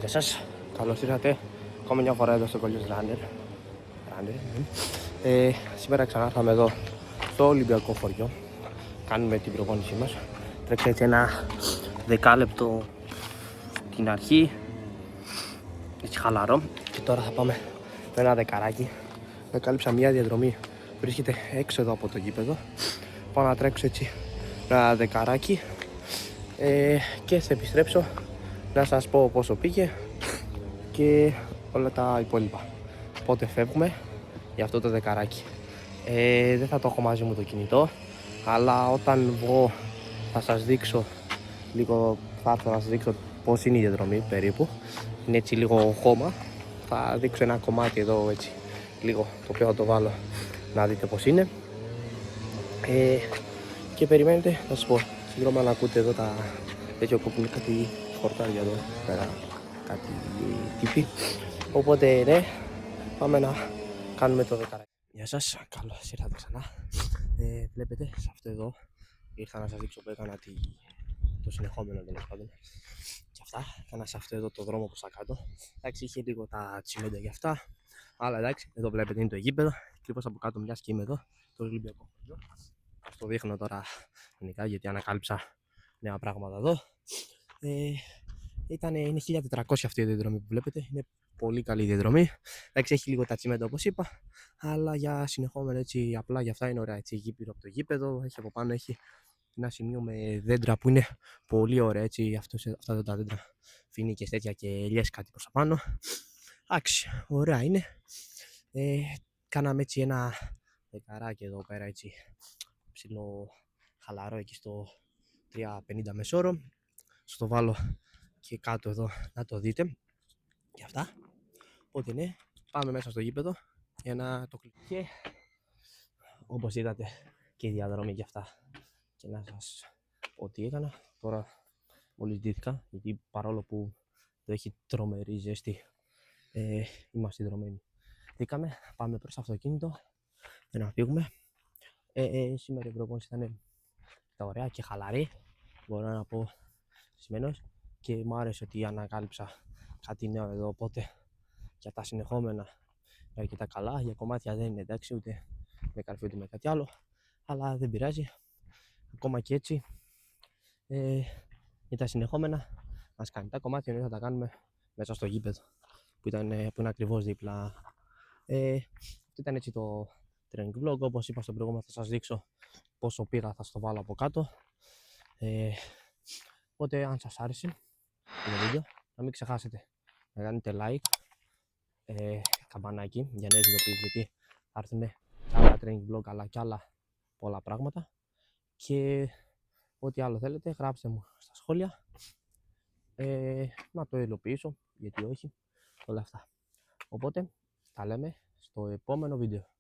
Γεια σας, καλώς ήρθατε ακόμα μια φορά εδώ στο College Runner. Σήμερα ξανάρθαμε εδώ στο Ολυμπιακό χωριό. Κάνουμε την προπόνησή μας. Τρέξε έτσι ένα δεκάλεπτο την αρχή, έτσι χαλαρό. Και τώρα θα πάμε με ένα δεκαράκι. Κάλυψα μια διαδρομή που βρίσκεται έξω εδώ από το γήπεδο. Πάω να τρέξω έτσι ένα δεκαράκι και θα επιστρέψω να σας πω πόσο πήγε και όλα τα υπόλοιπα. Πότε φεύγουμε για αυτό το δεκαράκι. Δεν θα το έχω μαζί μου το κινητό, αλλά όταν βγω θα σας δείξω λίγο, θα έρθω να σας δείξω πώς είναι η διαδρομή περίπου. Είναι έτσι λίγο χώμα, θα δείξω ένα κομμάτι εδώ έτσι λίγο, το οποίο θα το βάλω να δείτε πώς είναι. Και περιμένετε, θα σας πω, συγγνώμη να ακούτε εδώ τα τέτοιο κόκκινο, κάτι χορτάρια εδώ πέρα, κάτι τύπη. Οπότε ναι, πάμε να κάνουμε το δεκαράκι. Γεια σας, καλώς ήρθατε ξανά. Βλέπετε, σε αυτό εδώ ήρθα να σας δείξω που έκανα το συνεχόμενο τέλος πάντων. Και αυτά, έκανα σε αυτό εδώ το δρόμο προς τα κάτω. Εντάξει, είχε λίγο τα τσιμέντα για αυτά, αλλά εντάξει, εδώ βλέπετε είναι το γήπεδο. Κρύπωσα από κάτω, μιας και είμαι εδώ, το Ολυμπιακό χωριό. Σας το δείχνω τώρα γενικά, γιατί ανακάλυψα νέα πράγματα εδώ. Είναι 1400 αυτή η διαδρομή που βλέπετε, είναι πολύ καλή διαδρομή. Εντάξει, έχει λίγο τα τσιμέντα όπως είπα, αλλά για συνεχόμενο έτσι, απλά για αυτά είναι ωραία. Έτσι, γύρω από το γήπεδο, έχει από πάνω έχει ένα σημείο με δέντρα που είναι πολύ ωραία. Έτσι, αυτά εδώ τα δέντρα, φοινίκες τέτοια και ελιές κάτι προς τα πάνω. Εντάξει, ωραία είναι. Κάναμε έτσι ένα δεκαράκι εδώ πέρα, έτσι ψηλό χαλαρό εκεί στο 350 μεσόρο. Σας το βάλω και κάτω εδώ να το δείτε και αυτά. Οπότε ναι, πάμε μέσα στο γήπεδο για να το κλείσουμε. Και όπως είδατε και η διαδρομή και αυτά. Και να σας πω τι έκανα. Τώρα μόλις ντύθηκα, γιατί παρόλο που το έχει τρομερή ζέστη, είμαστε δρομένοι. Ντύκαμε, πάμε προς το αυτοκίνητο για να φύγουμε. Σήμερα η προπόνηση ήταν ωραία και χαλαρή, μπορώ να πω σημαίνος, και μου άρεσε ότι ανακάλυψα κάτι νέο εδώ, οπότε για τα συνεχόμενα είναι αρκετά καλά. Για κομμάτια δεν είναι εντάξει, ούτε με καρφί ούτε με κάτι άλλο, αλλά δεν πειράζει. Ακόμα και έτσι, για τα συνεχόμενα μας κάνει. Τα κομμάτια θα τα κάνουμε μέσα στο γήπεδο που είναι ακριβώς δίπλα. Ήταν έτσι το training vlog. Όπως είπα στο προηγούμενο, θα σας δείξω πόσο πήρα, θα στο βάλω από κάτω. Οπότε αν σας άρεσε το βίντεο, να μην ξεχάσετε να κάνετε like, καμπανάκι για νέες ειδοποιήσεις, γιατί θα έρθουν άλλα training vlog αλλά και άλλα πολλά πράγματα. Και ό,τι άλλο θέλετε γράψτε μου στα σχόλια, να το υλοποιήσω, γιατί όχι, όλα αυτά. Οπότε τα λέμε στο επόμενο βίντεο.